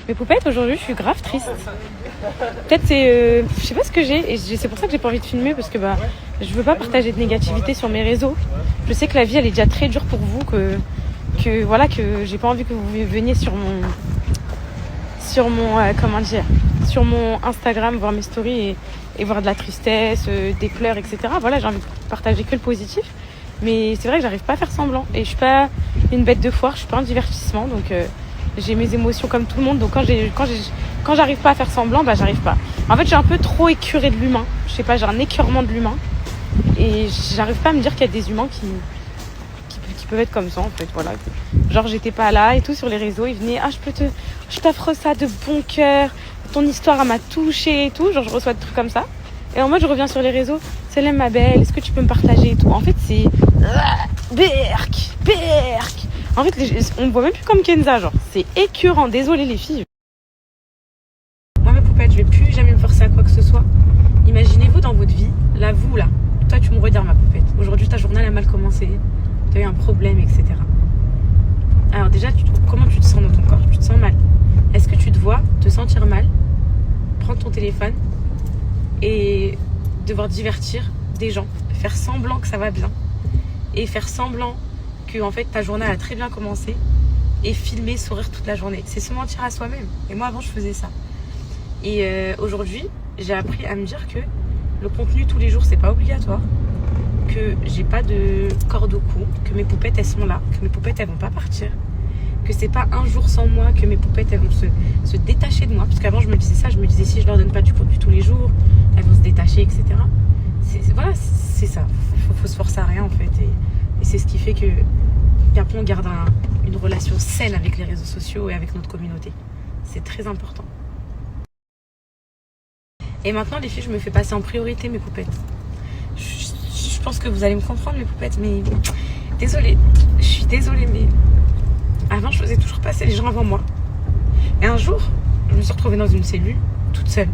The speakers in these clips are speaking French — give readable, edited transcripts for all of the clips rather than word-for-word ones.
Mes poupettes, aujourd'hui, je suis grave triste. Peut-être c'est... je sais pas ce que j'ai. Et c'est pour ça que j'ai pas envie de filmer. Parce que je veux pas partager de négativité sur mes réseaux. Je sais que la vie, elle est déjà très dure pour vous. Que j'ai pas envie que vous veniez sur mon sur mon Instagram, voir mes stories et voir de la tristesse, des pleurs, etc. Voilà, j'ai envie de partager que le positif. Mais c'est vrai que j'arrive pas à faire semblant. Et je suis pas une bête de foire, je suis pas un divertissement. Donc j'ai mes émotions comme tout le monde. Donc quand j'arrive pas à faire semblant, j'arrive pas. En fait, j'ai un peu trop écœuré de l'humain. Je sais pas, j'ai un écœurement de l'humain. Et j'arrive pas à me dire qu'il y a des humains qui peuvent être comme ça, en fait. Voilà. Genre, j'étais pas là et tout sur les réseaux. Ils venaient, je t'offre ça de bon cœur. Ton histoire, elle m'a touchée et tout. Genre, je reçois des trucs comme ça. Et en mode, je reviens sur les réseaux. Salam, ma belle, est-ce que tu peux me partager et tout. En fait, c'est... Berk. En fait, on me voit même plus comme Kenza, genre. C'est écœurant. Désolée, les filles. Moi, mes poupettes, je vais plus jamais me forcer à quoi que ce soit. Imaginez-vous dans votre vie, là, toi, tu me regardes, ma poupette. Aujourd'hui, ta journée, elle a mal commencé. Tu as eu un problème, etc. Alors déjà, comment tu te sens dans ton corps? Tu te sens mal. Est-ce que tu te vois te sentir mal, prendre ton téléphone et devoir divertir des gens, faire semblant que ça va bien et faire semblant que en fait ta journée a très bien commencé et filmer, sourire toute la journée? C'est se mentir à soi-même. Et moi avant je faisais ça. Et aujourd'hui j'ai appris à me dire que le contenu tous les jours c'est pas obligatoire, que j'ai pas de corde au cou, que mes poupettes elles sont là, que mes poupettes elles vont pas partir, que c'est pas un jour sans moi que mes poupettes elles vont se détacher de moi. Parce qu'avant je me disais ça, je me disais si je leur donne pas du contenu tous les jours, elles vont se détacher, etc. Voilà, c'est ça. Faut se forcer à rien en fait. Et c'est ce qui fait qu'après on garde une relation saine avec les réseaux sociaux et avec notre communauté. C'est très important. Et maintenant les filles, je me fais passer en priorité mes poupettes. Je pense que vous allez me comprendre mes poupettes, mais désolée, je suis désolée, mais avant je faisais toujours passer les gens avant moi. Et un jour, je me suis retrouvée dans une cellule, toute seule.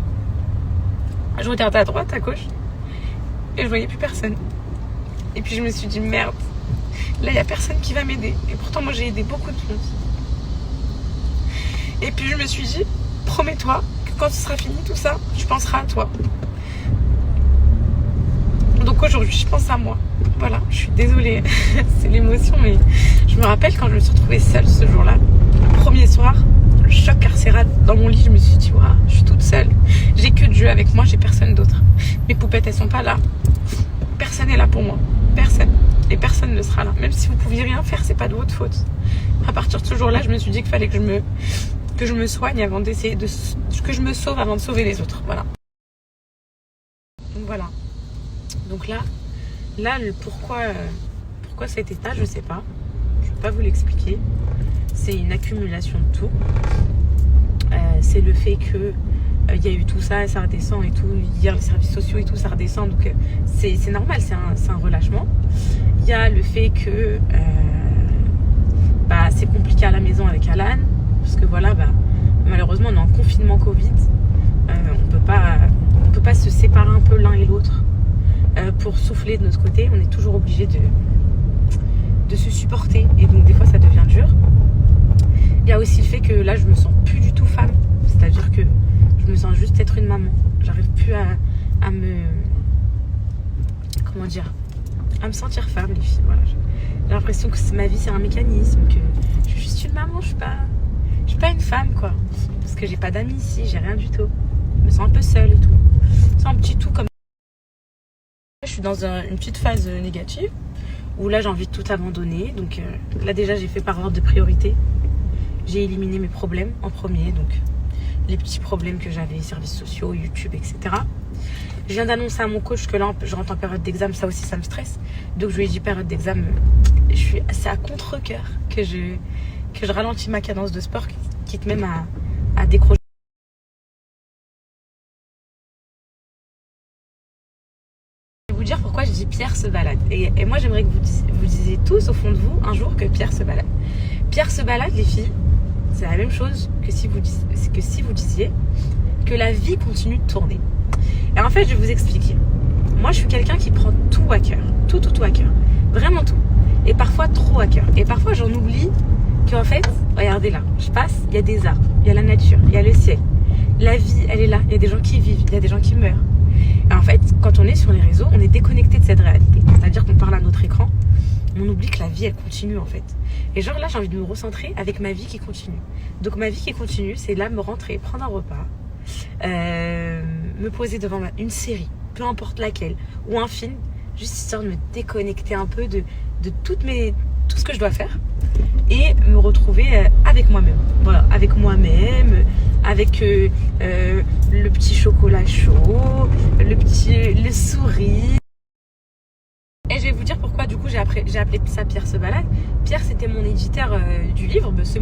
Je regardais à droite, à gauche, et je voyais plus personne. Et puis je me suis dit merde, là il n'y a personne qui va m'aider. Et pourtant moi j'ai aidé beaucoup de monde. Et puis je me suis dit, promets-toi que quand ce sera fini tout ça, tu penseras à toi. Donc aujourd'hui, je pense à moi. Voilà, je suis désolée, c'est l'émotion, mais je me rappelle quand je me suis retrouvée seule ce jour-là, le premier soir, le choc carcéral dans mon lit, je me suis dit, waouh, je suis toute seule. J'ai que Dieu avec moi, j'ai personne d'autre. Mes poupettes, elles sont pas là. Personne n'est là pour moi. Personne. Et personne ne sera là. Même si vous pouviez rien faire, c'est pas de votre faute. À partir de ce jour-là, je me suis dit qu'il fallait que je me soigne avant d'essayer que je me sauve avant de sauver les autres. Voilà. Donc voilà. Donc là pourquoi cet état, je sais pas. Je vais pas vous l'expliquer. C'est une accumulation de tout. C'est le fait que il y a eu tout ça et ça redescend et tout. Hier, les services sociaux et tout, ça redescend. Donc c'est normal, c'est un relâchement. Il y a le fait que c'est compliqué à la maison avec Alan. Parce que voilà, malheureusement, on est en confinement Covid. On peut pas se séparer un peu l'un et l'autre. Pour souffler de notre côté, on est toujours obligé de se supporter et donc des fois ça devient dur. Il y a aussi le fait que là je me sens plus du tout femme, c'est-à-dire que je me sens juste être une maman. J'arrive plus à me sentir femme, les filles. Voilà. J'ai l'impression que ma vie c'est un mécanisme, que je suis juste une maman, je suis pas une femme quoi, parce que j'ai pas d'amis ici, j'ai rien du tout. Je me sens un peu seule et tout. C'est un petit tout comme. Je suis dans une petite phase négative où là j'ai envie de tout abandonner. Donc là déjà j'ai fait par ordre de priorité. J'ai éliminé mes problèmes en premier, donc les petits problèmes que j'avais, services sociaux, YouTube, etc. Je viens d'annoncer à mon coach que là je rentre en période d'examen, ça aussi ça me stresse. Donc je lui ai dit période d'examen, c'est à contre-cœur que je ralentis ma cadence de sport, quitte même à décrocher. Dire pourquoi je dis Pierre se balade. Et moi j'aimerais que vous disiez tous au fond de vous un jour que Pierre se balade. Pierre se balade, les filles, c'est la même chose que si vous disiez que la vie continue de tourner. Et en fait je vais vous expliquer. Moi je suis quelqu'un qui prend tout à cœur. Tout à cœur. Vraiment tout. Et parfois trop à cœur. Et parfois j'en oublie qu'en fait, regardez là, je passe, il y a des arbres. il y a la nature, il y a le ciel. La vie, elle est là. Il y a des gens qui vivent, il y a des gens qui meurent. Et en fait, quand on est sur les réseaux, on est déconnecté de cette réalité. C'est-à-dire qu'on parle à notre écran, on oublie que la vie, elle continue en fait. Et genre là, j'ai envie de me recentrer avec ma vie qui continue. Donc ma vie qui continue, c'est là me rentrer, prendre un repas, me poser devant une série, peu importe laquelle, ou un film, juste histoire de me déconnecter un peu de tout ce que je dois faire et me retrouver avec moi-même. Voilà, avec moi-même, avec le petit chocolat chaud, le sourire. Et je vais vous dire pourquoi du coup j'ai appelé ça Pierre se balade. Pierre, c'était mon éditeur du livre, c'est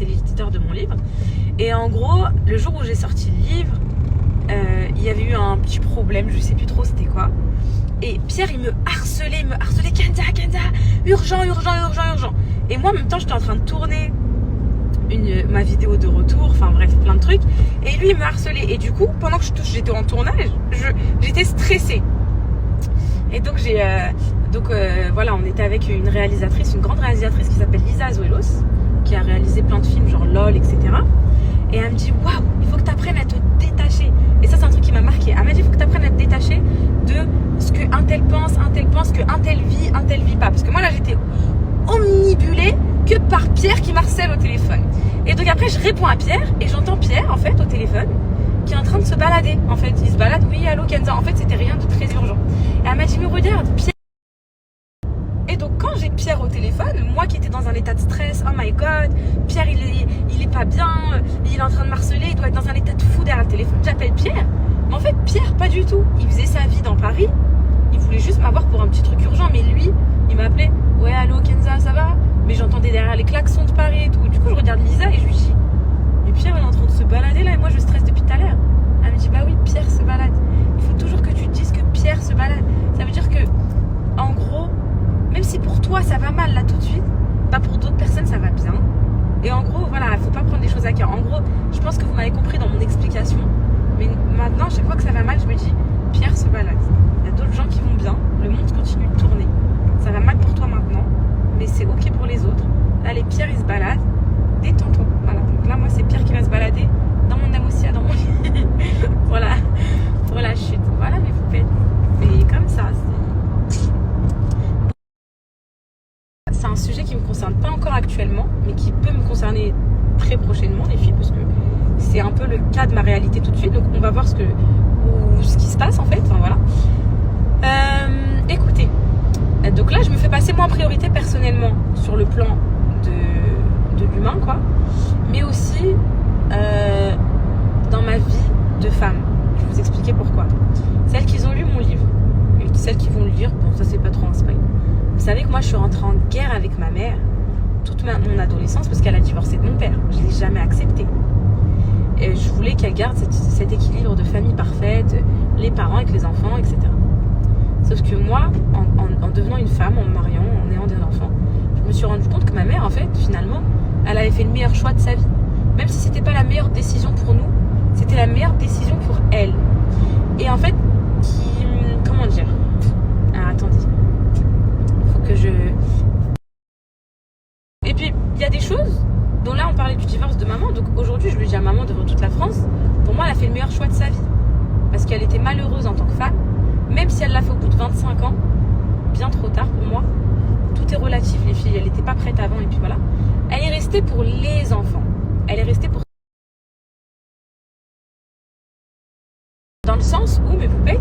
l'éditeur de mon livre. Et en gros, le jour où j'ai sorti le livre, il y avait eu un petit problème, je sais plus trop c'était quoi. Et Pierre, il me harcelait, Kenza, urgent. Et moi, en même temps, j'étais en train de tourner ma vidéo de retour, enfin bref, plein de trucs. Et lui, il me harcelait. Et du coup, pendant que j'étais en tournage, j'étais stressée. Et donc, voilà, on était avec une grande réalisatrice qui s'appelle Lisa Azuelos, qui a réalisé plein de films, genre LOL, etc. Et elle me dit, waouh, il faut que tu apprennes à te détacher. Et ça, c'est un truc qui m'a marqué. Elle m'a dit, il faut que tu apprennes à te détacher de ce que un tel pense, que un tel vit pas. Parce que moi, là, j'étais omnibulée que par Pierre qui m'harcèle au téléphone. Et donc après, je réponds à Pierre et j'entends Pierre, en fait, au téléphone, qui est en train de se balader. En fait, il se balade, oui, allô, Kenza. En fait, c'était rien de très urgent. Et elle m'a dit, mais regarde, Pierre. Et donc, quand j'ai Pierre au téléphone, moi qui étais dans un état de stress, oh my god, Pierre, il est pas bien, il est en train de marceler, il doit être dans un état de fou derrière le téléphone. J'appelle Pierre. Mais en fait, Pierre, pas du tout. Il faisait sa vie dans Paris. Il voulait juste m'avoir pour un petit truc urgent. Mais lui, il m'appelait, ouais, allô, Kenza, ça va? Mais j'entendais derrière les klaxons de Paris et tout. Du coup, je regarde Lisa et je lui dis, mais Pierre, il est en train de se balader là et moi, je stresse depuis tout à l'heure. Elle me dit, bah oui, Pierre se balade. Il faut toujours que tu te dises que Pierre se balade. Ça veut dire que, en gros, même si pour toi ça va mal là tout de suite, bah pour d'autres personnes ça va bien. Et en gros, voilà, faut pas prendre les choses à cœur. En gros, je pense que vous m'avez compris dans mon explication. Mais maintenant, chaque fois que ça va mal, je me dis, Pierre se balade. Il y a d'autres gens qui vont bien, le monde continue de tourner. Ça va mal pour toi maintenant, mais c'est ok pour les autres. Allez, Pierre il se balade, détends-toi. Voilà, donc là moi c'est Pierre qui va se balader dans mon Amosia, dans mon lit. Voilà, pour la chute. Voilà mes poupettes. Et comme ça, c'est un sujet qui me concerne pas encore actuellement, mais qui peut me concerner très prochainement, les filles, parce que c'est un peu le cas de ma réalité tout de suite. Donc on va voir ce qui se passe en fait. Enfin voilà. Écoutez, donc là je me fais passer moi en priorité personnellement sur le plan de l'humain, quoi, mais aussi dans ma vie de femme. Je vais vous expliquer pourquoi. Celles qui ont lu mon livre et celles qui vont le lire, bon ça c'est pas trop un spoil. Vous savez que moi je suis rentrée en guerre avec ma mère toute mon adolescence parce qu'elle a divorcé de mon père. Je ne l'ai jamais accepté. Et je voulais qu'elle garde cet équilibre de famille parfaite, les parents avec les enfants, etc. Sauf que moi, en devenant une femme, en me mariant, en ayant des enfants, je me suis rendu compte que ma mère, en fait, finalement, elle avait fait le meilleur choix de sa vie. Même si c'était pas la meilleure décision pour nous, c'était la meilleure décision pour elle. Et en fait, comment dire? Alors, attendez. Et puis il y a des choses dont là on parlait du divorce de maman. Donc aujourd'hui je le dis à maman devant toute la France, pour moi elle a fait le meilleur choix de sa vie parce qu'elle était malheureuse en tant que femme, même si elle l'a fait au bout de 25 ans, bien trop tard pour moi. Tout est relatif les filles, elle n'était pas prête avant et puis voilà. Elle est restée pour les enfants, elle est restée pour, dans le sens où mes poupettes,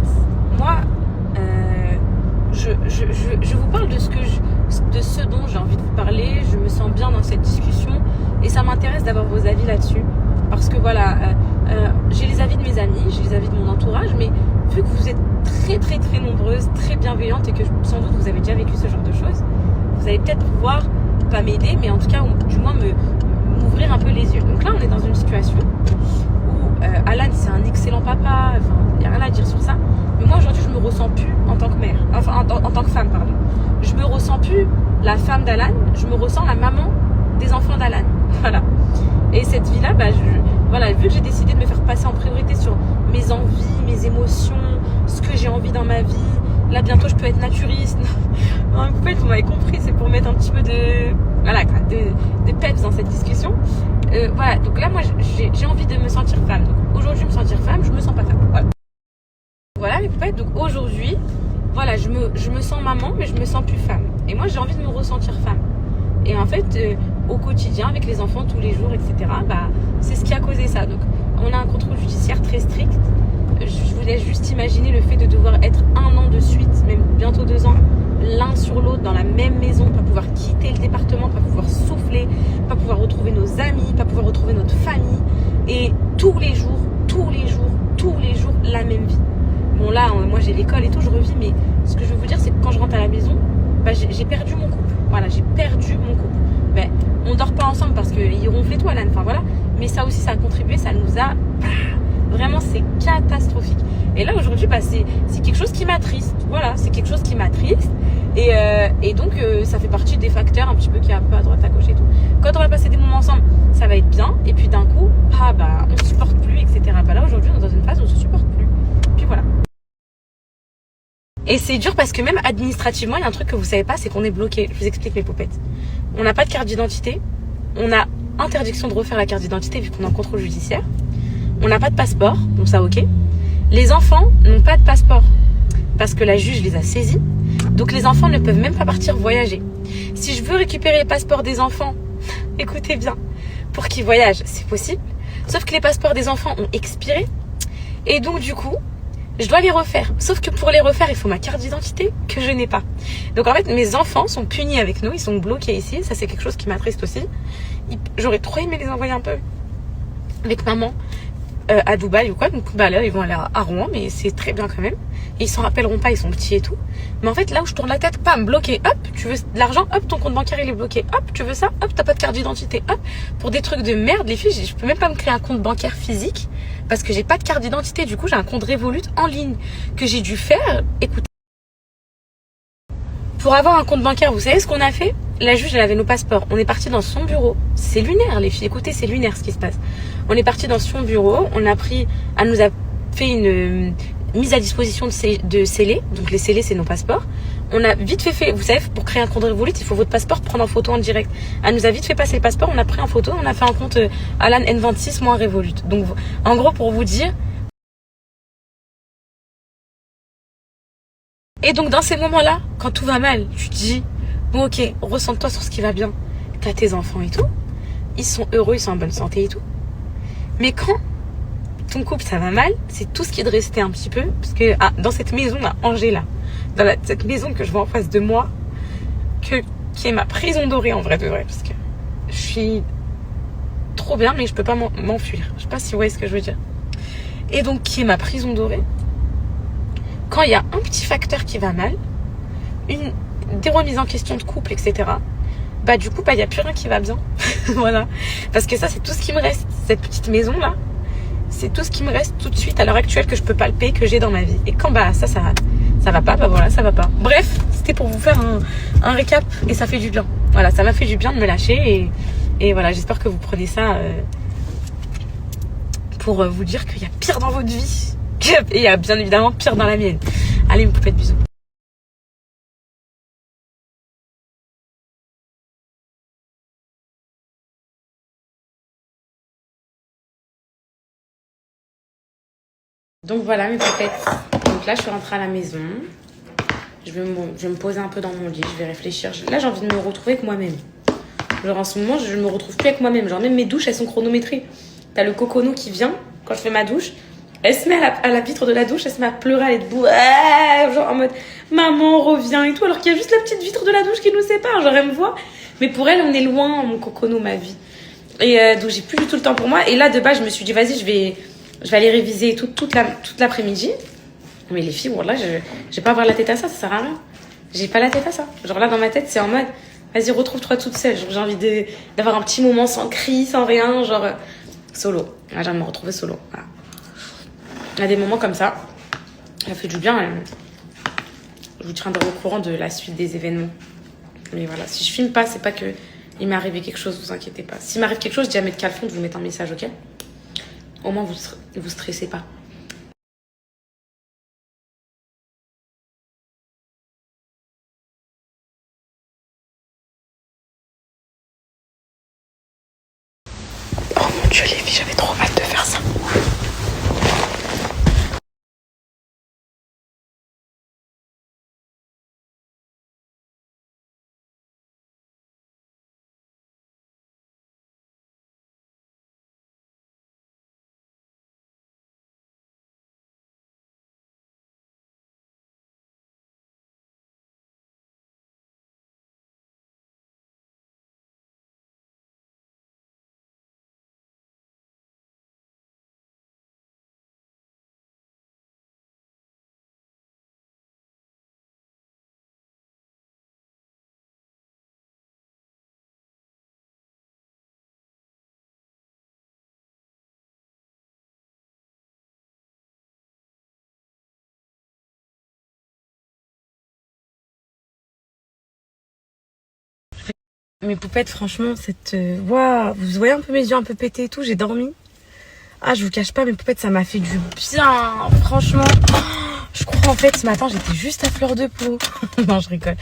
moi je vous parle de ce dont j'ai envie de vous parler. Je me sens bien dans cette discussion et ça m'intéresse d'avoir vos avis là-dessus parce que voilà, j'ai les avis de mes amis, j'ai les avis de mon entourage, mais vu que vous êtes très très très nombreuses, très bienveillantes et que sans doute vous avez déjà vécu ce genre de choses, vous allez peut-être pouvoir pas m'aider, mais en tout cas du moins m'ouvrir un peu les yeux. Donc là on est dans une situation où Alan c'est un excellent papa, enfin il n'y a rien à dire sur ça. Mais moi aujourd'hui je me ressens plus en tant que mère, enfin en tant que femme pardon. Je me ressens plus la femme d'Alan, je me ressens la maman des enfants d'Alan. Voilà. Et cette vie-là, voilà, vu que j'ai décidé de me faire passer en priorité sur mes envies, mes émotions, ce que j'ai envie dans ma vie. Là bientôt je peux être naturiste. Non, en fait vous m'avez compris, c'est pour mettre un petit peu de peps dans cette discussion. Voilà, donc là, moi, j'ai envie de me sentir femme. Donc aujourd'hui, me sentir femme, je me sens pas femme. Voilà les poupettes, donc aujourd'hui, voilà, je me sens maman, mais je me sens plus femme. Et moi, j'ai envie de me ressentir femme. Et en fait, au quotidien, avec les enfants, tous les jours, etc., bah, c'est ce qui a causé ça. Donc, on a un contrôle judiciaire très strict. Je vous laisse juste imaginer le fait de devoir être 1 an de suite, même bientôt 2 ans, l'un sur l'autre dans la même maison, pas pouvoir quitter le département, pas pouvoir souffler, pas pouvoir retrouver nos amis, pas pouvoir retrouver notre famille. Et tous les jours, la même vie. Bon là, moi j'ai l'école et tout, je revis, mais ce que je veux vous dire, c'est que quand je rentre à la maison, bah, j'ai perdu mon couple. Voilà, j'ai perdu mon couple. Ben, on dort pas ensemble parce qu'il ronfle et tout, Alan, enfin voilà. Mais ça aussi, ça a contribué, ça nous a... Vraiment, c'est catastrophique. Et là, aujourd'hui, bah, c'est quelque chose qui m'attriste. Voilà, c'est quelque chose qui m'attriste. Et donc, ça fait partie des facteurs un petit peu qui est un peu à droite, à gauche et tout. Quand on va passer des moments ensemble, ça va être bien. Et puis d'un coup, bah, on se supporte plus, etc. Bah, là, aujourd'hui, on est dans une phase où on se supporte plus. Puis voilà. Et c'est dur parce que même administrativement, il y a un truc que vous savez pas, c'est qu'on est bloqué. Je vous explique mes poupettes. On n'a pas de carte d'identité. On a interdiction de refaire la carte d'identité vu qu'on est en contrôle judiciaire. On n'a pas de passeport, donc ça ok. Les enfants n'ont pas de passeport parce que la juge les a saisis. Donc les enfants ne peuvent même pas partir voyager. Si je veux récupérer les passeports des enfants, écoutez bien, pour qu'ils voyagent, c'est possible. Sauf que les passeports des enfants ont expiré. Et donc du coup, je dois les refaire. Sauf que pour les refaire, il faut ma carte d'identité que je n'ai pas. Donc en fait, mes enfants sont punis avec nous. Ils sont bloqués ici. Ça, c'est quelque chose qui m'attriste aussi. J'aurais trop aimé les envoyer un peu avec maman à Dubaï ou quoi. Donc bah là, ils vont aller à Rouen, mais c'est très bien quand même. Et ils s'en rappelleront pas, ils sont petits et tout. Mais en fait, là où je tourne la tête, pam, bloqué. Hop, tu veux de l'argent, hop, ton compte bancaire il est bloqué. Hop, tu veux ça, hop, t'as pas de carte d'identité. Hop, pour des trucs de merde, les filles, je peux même pas me créer un compte bancaire physique parce que j'ai pas de carte d'identité. Du coup, j'ai un compte Revolut en ligne que j'ai dû faire. Écoutez, pour avoir un compte bancaire, vous savez ce qu'on a fait? La juge, elle avait nos passeports. On est parti dans son bureau. C'est lunaire, les filles. Écoutez, c'est lunaire ce qui se passe. On est parti dans son bureau. On a pris, elle nous a fait une mise à disposition de scellés. Donc les scellés, c'est nos passeports. On a vite fait, vous savez, pour créer un compte Revolut, il faut votre passeport prendre en photo en direct. Elle nous a vite fait passer le passeport. On a pris en photo. On a fait un compte Alan N26 moins Revolut. Donc en gros, pour vous dire. Et donc dans ces moments-là, quand tout va mal, tu te dis, bon ok, ressens-toi sur ce qui va bien. T'as tes enfants et tout, ils sont heureux, ils sont en bonne santé et tout. Mais quand ton couple ça va mal, c'est tout ce qui est de rester un petit peu. Parce que dans cette maison à Angers là, cette maison que je vois en face de moi, qui est ma prison dorée en vrai de vrai. Parce que je suis trop bien mais je peux pas m'enfuir. Je sais pas si vous voyez ce que je veux dire. Et donc qui est ma prison dorée. Quand il y a un petit facteur qui va mal, des remises en question de couple, etc., bah du coup, il n'y a plus rien qui va bien. Voilà. Parce que ça, c'est tout ce qui me reste. Cette petite maison-là, c'est tout ce qui me reste tout de suite à l'heure actuelle que je peux palper, que j'ai dans ma vie. Et quand ça va pas, bah voilà, ça va pas. Bref, c'était pour vous faire un récap et ça fait du bien. Voilà, ça m'a fait du bien de me lâcher et voilà, j'espère que vous prenez ça pour vous dire qu'il y a pire dans votre vie. Et il y a bien évidemment pire dans la mienne. Allez, une poupette, bisous. Donc voilà mes poupettes. Donc là, je suis rentrée à la maison. Je vais me poser un peu dans mon lit. Je vais réfléchir. Là, j'ai envie de me retrouver avec moi-même. Genre en ce moment, je me retrouve plus avec moi-même. Genre même mes douches, elles sont chronométrées. T'as le coconou qui vient quand je fais ma douche. Elle se met à la vitre de la douche, elle se met à pleurer, elle est debout, genre en mode maman reviens et tout, alors qu'il y a juste la petite vitre de la douche qui nous sépare, genre elle me voit, mais pour elle on est loin, mon coconou, ma vie. Et donc j'ai plus du tout le temps pour moi. Et là de base je me suis dit vas-y je vais aller réviser toute l'après-midi. Mais les filles, voilà, je vais pas avoir la tête à ça sert à rien. J'ai pas la tête à ça. Genre là dans ma tête c'est en mode vas-y retrouve-toi toute seule. Genre j'ai envie d'avoir un petit moment sans cri, sans rien, genre solo. Là j'ai envie de me retrouver solo. Voilà. Il y a des moments comme ça, ça fait du bien. Je vous tiendrai au courant de la suite des événements. Mais voilà, si je filme pas, c'est pas que il m'est arrivé quelque chose, vous inquiétez pas. S'il m'arrive quelque chose, je dis à Maître Calfon de vous mettre un message, ok? Au moins, vous stressez pas. Dieu, les filles, j'avais trop hâte de faire ça. Mes poupettes, franchement, waouh, vous voyez un peu mes yeux un peu pétés et tout, j'ai dormi. Ah, je vous cache pas, mes poupettes, ça m'a fait du bien. Franchement, je crois en fait, ce matin, j'étais juste à fleur de peau. Non, je rigole.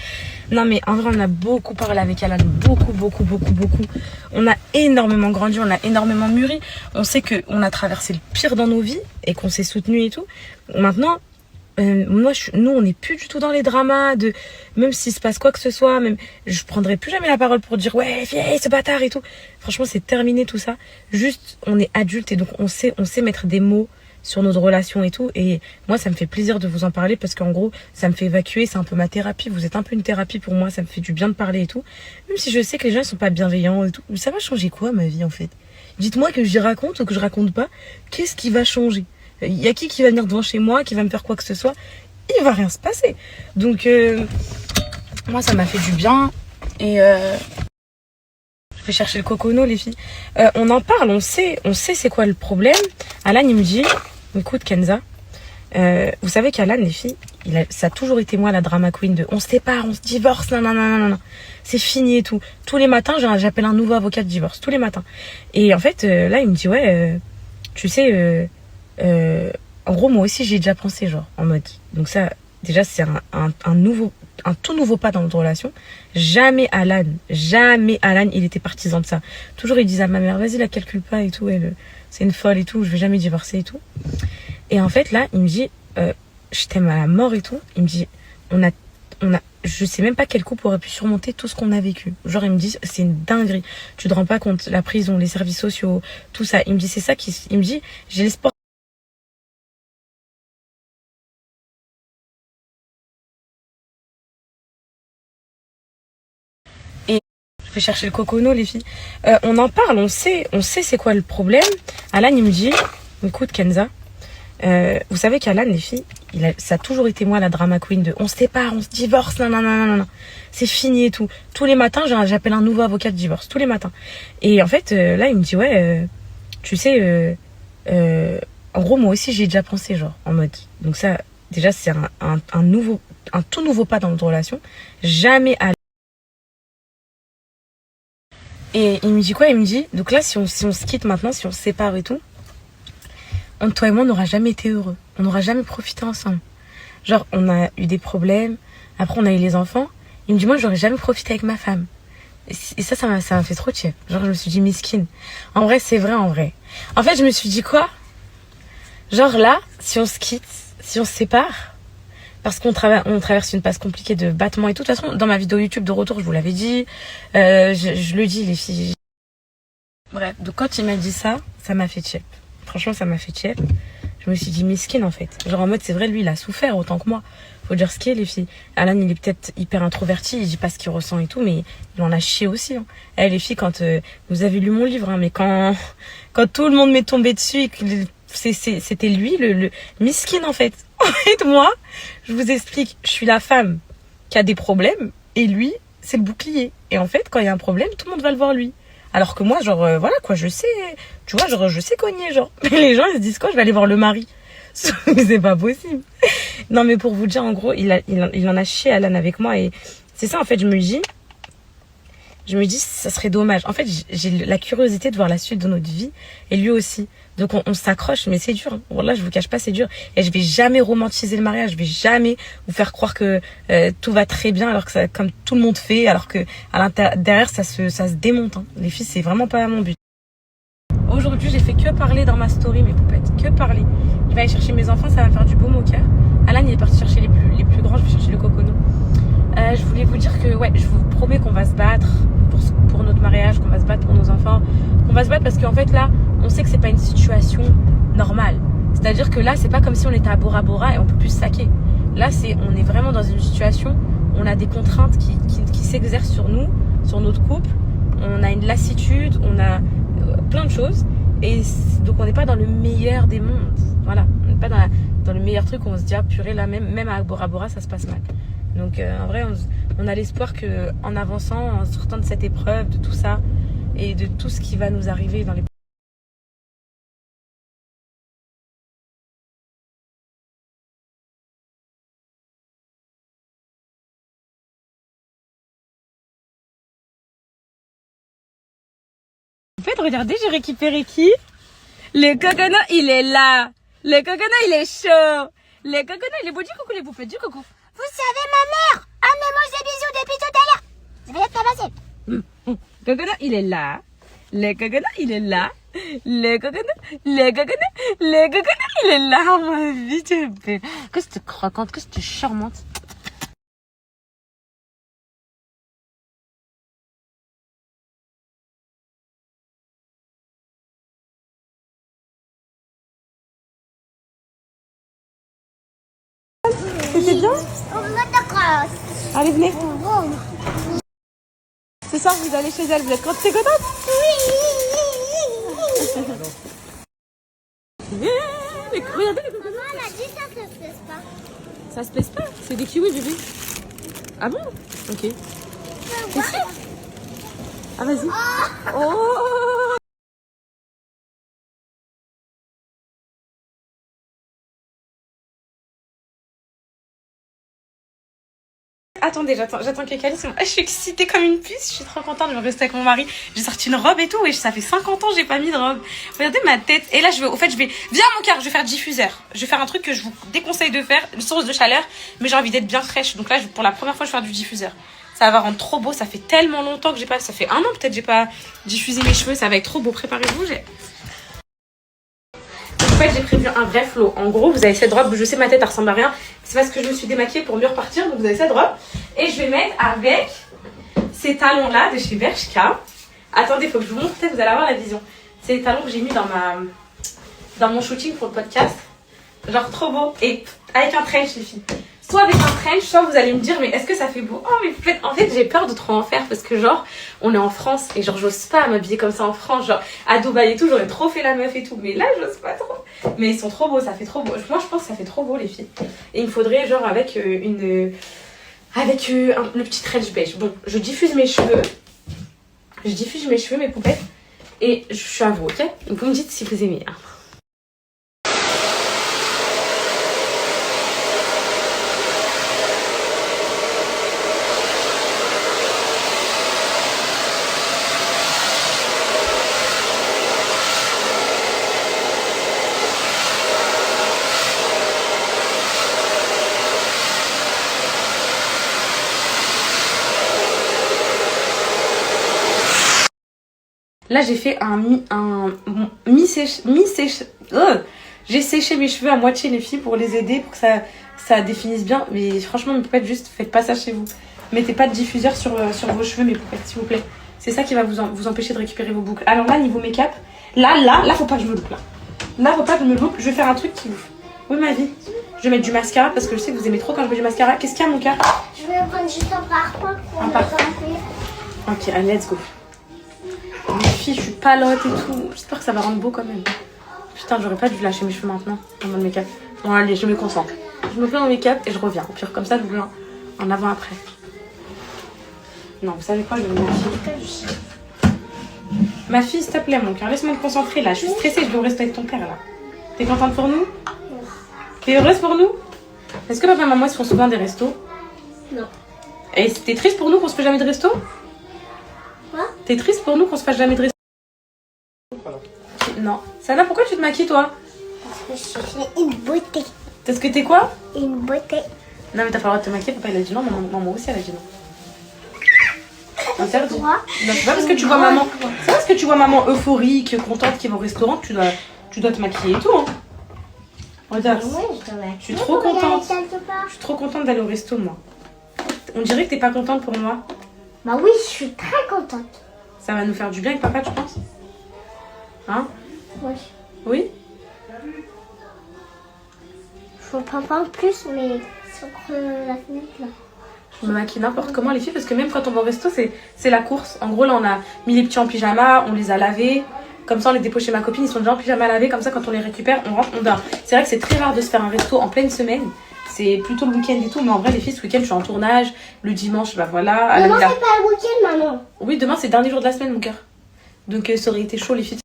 Non, mais en vrai, on a beaucoup parlé avec Alan. Beaucoup, beaucoup, beaucoup, beaucoup. On a énormément grandi, on a énormément mûri. On sait qu'on a traversé le pire dans nos vies et qu'on s'est soutenu et tout. Maintenant, nous, on n'est plus du tout dans les dramas de même s'il se passe quoi que ce soit, même je prendrai plus jamais la parole pour dire ouais, vieille, ce bâtard et tout. Franchement, c'est terminé tout ça. Juste, on est adulte et donc on sait mettre des mots sur notre relation et tout. Et moi, ça me fait plaisir de vous en parler parce qu'en gros, ça me fait évacuer. C'est un peu ma thérapie. Vous êtes un peu une thérapie pour moi. Ça me fait du bien de parler et tout. Même si je sais que les gens ne sont pas bienveillants et tout. Mais ça va changer quoi, ma vie, en fait? Dites-moi que j'y raconte ou que je raconte pas. Qu'est-ce qui va changer? Il y a qui va venir devant chez moi, qui va me faire quoi que ce soit? Il va rien se passer. Donc, moi, ça m'a fait du bien. Et je vais chercher le cocono, les filles. On en parle, on sait c'est quoi le problème. Alan, il me dit, écoute, Kenza, vous savez qu'Alan, les filles, ça a toujours été moi la drama queen de on se sépare, on se divorce, non, non, non, non, non. C'est fini et tout. Tous les matins, j'appelle un nouveau avocat de divorce, tous les matins. Et en fait, là, il me dit, ouais, tu sais... en gros, moi aussi, j'ai déjà pensé, genre, en mode. Donc ça, déjà, c'est un tout nouveau pas dans notre relation. Jamais Alan, il était partisan de ça. Toujours, il disait à ma mère, vas-y, la calcule pas et tout, c'est une folle et tout, je vais jamais divorcer et tout. Et en fait, là, il me dit, je t'aime à la mort et tout. Il me dit, je sais même pas quel couple aurait pu surmonter tout ce qu'on a vécu. Genre, il me dit, c'est une dinguerie. Tu te rends pas compte, la prison, les services sociaux, tout ça. Il me dit, c'est ça il me dit, j'ai l'espoir. Je vais chercher le cocono, les filles. On en parle, on sait c'est quoi le problème. Alan, il me dit, écoute, Kenza, vous savez qu'Alan, les filles, ça a toujours été moi la drama queen de on se sépare, on se divorce, non, non, non, non, non, non. C'est fini et tout. Tous les matins, j'appelle un nouveau avocat de divorce, tous les matins. Et en fait, là, il me dit, ouais, tu sais, en gros, moi aussi, j'ai déjà pensé, genre, en mode. Donc ça, déjà, c'est un tout nouveau pas dans notre relation. Jamais Alan. Et il me dit quoi? Il me dit, donc là, si on se quitte maintenant, si on se sépare et tout, toi et moi, on n'aura jamais été heureux. On n'aura jamais profité ensemble. Genre, on a eu des problèmes. Après, on a eu les enfants. Il me dit, moi, j'aurais jamais profité avec ma femme. Et ça m'a fait trop chier. Genre, je me suis dit, miskin. En vrai, c'est vrai, en vrai. En fait, je me suis dit quoi? Genre là, si on se quitte, si on se sépare, parce qu'on traverse une passe compliquée de battements et tout. De toute façon, dans ma vidéo YouTube de retour, je vous l'avais dit. Je le dis, les filles. Bref, donc quand il m'a dit ça m'a fait chier. Franchement, ça m'a fait chier. Je me suis dit, miskin, en fait. Genre en mode, c'est vrai, lui, il a souffert autant que moi. Faut dire ce qu'il est, les filles. Alan, il est peut-être hyper introverti, il dit pas ce qu'il ressent et tout, mais il en a chié aussi. Hein. Les filles, quand vous avez lu mon livre, hein, mais quand tout le monde m'est tombé dessus et que c'était lui, le miskin, en fait. En fait, moi, je vous explique, je suis la femme qui a des problèmes et lui, c'est le bouclier. Et en fait, quand il y a un problème, tout le monde va le voir lui. Alors que moi, genre, voilà quoi, je sais, tu vois, genre, je sais cogner, genre. Mais les gens, ils se disent quoi? Je vais aller voir le mari. C'est pas possible. Non, mais pour vous dire, en gros, il en a chié Alan avec moi et c'est ça, en fait, je me dis, ça serait dommage. En fait, j'ai la curiosité de voir la suite de notre vie et lui aussi. Donc, on s'accroche, mais c'est dur. Hein. Voilà, je vous cache pas, c'est dur. Et je vais jamais romanticiser le mariage. Je vais jamais vous faire croire que tout va très bien, alors que ça, comme tout le monde fait, alors que derrière, ça se démonte. Hein. Les filles, c'est vraiment pas mon but. Aujourd'hui, j'ai fait que parler dans ma story, mes poupettes. Que parler. Je vais aller chercher mes enfants, ça va me faire du baume au cœur. Alan, il est parti chercher les plus grands, je vais chercher le cocono. Je voulais vous dire que, ouais, je vous promets qu'on va se battre pour notre mariage, qu'on va se battre pour nos enfants. Qu'on va se battre parce qu'en fait, là, on sait que c'est pas une situation normale. C'est-à-dire que là, c'est pas comme si on était à Bora Bora et on peut plus se saquer. Là, on est vraiment dans une situation où on a des contraintes qui s'exercent sur nous, sur notre couple. On a une lassitude, on a plein de choses. Et donc, on n'est pas dans le meilleur des mondes. Voilà. On n'est pas dans le meilleur truc où on se dit, ah purée, là, même à Bora Bora, ça se passe mal. Donc, en vrai, on a l'espoir qu'en avançant, en sortant de cette épreuve, de tout ça, et de tout ce qui va nous arriver dans les... En fait, regardez, j'ai récupéré qui? Le coconut, il est là. Le coconut, il est chaud. Le coconut, il est beau. Du coucou, les bouffettes, du coucou. Vous savez, ma mère, elle me mange des bisous depuis tout à l'heure. Je vais être tabassée. Coconut, il est là. Le coconut, il est là. Le coconut, il est là. Oh, ma vie, tu es belle. Que c'est croquante, que c'est charmante. C'était bien? Allez, venez. Ce soir, vous allez chez elle. Vous êtes contente? Oui. Regardez les coconuts. Maman, elle a dit ça se plaise pas. Ça se pèse pas? C'est des kiwis, bébé. Ah bon? Ok. T'es sûre? Ah, vas-y. Oh! Attendez, j'attends que Calice. Je suis excitée comme une puce, je suis trop contente, je vais rester avec mon mari. J'ai sorti une robe et tout, et ça fait 50 ans que j'ai pas mis de robe. Regardez ma tête. Et là, je vais... Viens mon cœur, je vais faire diffuseur. Je vais faire un truc que je vous déconseille de faire, une source de chaleur, mais j'ai envie d'être bien fraîche. Donc là, pour la première fois, je vais faire du diffuseur. Ça va rendre trop beau, ça fait tellement longtemps que j'ai pas... Ça fait 1 an peut-être que j'ai pas diffusé mes cheveux, ça va être trop beau. Préparez-vous, En fait, j'ai prévu un vrai flow. En gros, vous avez cette robe, je sais ma tête elle ressemble à rien. C'est parce que je me suis démaquillée pour mieux repartir. Donc vous avez cette robe. Et je vais mettre avec ces talons-là de chez Bershka. Attendez, il faut que je vous montre, peut-être vous allez avoir la vision. C'est les talons que j'ai mis dans mon shooting pour le podcast. Genre trop beau. Et avec un trench, les filles. Soit avec un trench, soit vous allez me dire, mais est-ce que ça fait beau? Oh, mais en fait, j'ai peur de trop en faire parce que, genre, on est en France et, genre, j'ose pas m'habiller comme ça en France. Genre, à Dubaï et tout, j'aurais trop fait la meuf et tout. Mais là, j'ose pas trop. Mais ils sont trop beaux, ça fait trop beau. Moi, je pense que ça fait trop beau, les filles. Et il me faudrait, genre, avec le petit trench beige. Bon, je diffuse mes cheveux. Mes poupettes. Et je suis à vous, ok? Vous me dites si vous aimez. Hein. Là, j'ai fait j'ai séché mes cheveux à moitié, les filles, pour les aider, pour que ça définisse bien. Mais franchement, mes poupettes, juste, faites pas ça chez vous. Mettez pas de diffuseur sur vos cheveux, mes poupettes, s'il vous plaît. C'est ça qui va vous empêcher de récupérer vos boucles. Alors là, niveau make-up, là, faut pas que je me loupe, là. Là, faut pas que je me loupe. Je vais faire un truc qui vous... Oui, ma vie. Je vais mettre du mascara, parce que je sais que vous aimez trop quand je mets du mascara. Qu'est-ce qu'il y a, mon cœur? Je vais prendre juste un parfum pour Un parfum. Ok, allez, let's go. Les filles, je suis palote et tout. J'espère que ça va rendre beau quand même. Putain, j'aurais pas dû lâcher mes cheveux maintenant dans mon make-up. Bon, allez, je me concentre. Je me fais mon make-up et je reviens. Au pire, comme ça, je vous mets en avant-après. Non, vous savez quoi, je vais me maquiller. Ma fille, s'il te plaît, mon cœur, laisse-moi me concentrer là. Je suis stressée, je dois rester avec ton père là. T'es contente pour nous? T'es heureuse pour nous? Est-ce que papa et maman ils se font souvent des restos? Non. Et t'es triste pour nous qu'on se fait jamais de resto? Quoi? T'es triste pour nous qu'on se fasse jamais de resto? Non. Sana, pourquoi tu te maquilles toi? Parce que je suis une beauté. Est-ce que t'es quoi? Une beauté. Non mais t'as pas le droit de te maquiller, papa il a dit non, maman aussi elle a dit non. Interdit. droit. Non, c'est pas parce que tu vois maman. C'est pas parce que tu vois maman euphorique, contente qui va au restaurant que tu dois te maquiller et tout. Hein. Regarde. Je suis trop contente. Je suis trop contente d'aller au resto, moi. On dirait que t'es pas contente pour moi. Bah oui, je suis très contente. Ça va nous faire du bien avec papa, tu penses? Hein? Oui. Oui? Faut pas en plus, mais sur la fenêtre là. Je me maquille n'importe comment, les filles, parce que même quand on va au resto, c'est la course. En gros, là, on a mis les petits en pyjama, on les a lavés. Comme ça, on les dépose chez ma copine, ils sont déjà en pyjama lavés. Comme ça, quand on les récupère, on rentre, on dort. C'est vrai que c'est très rare de se faire un resto en pleine semaine. C'est plutôt le week-end et tout. Mais en vrai, les filles, ce week-end, je suis en tournage. Le dimanche, bah voilà. Demain, c'est pas le week-end, maman. Oui, demain, c'est le dernier jour de la semaine, mon cœur. Donc, ça aurait été chaud, les filles.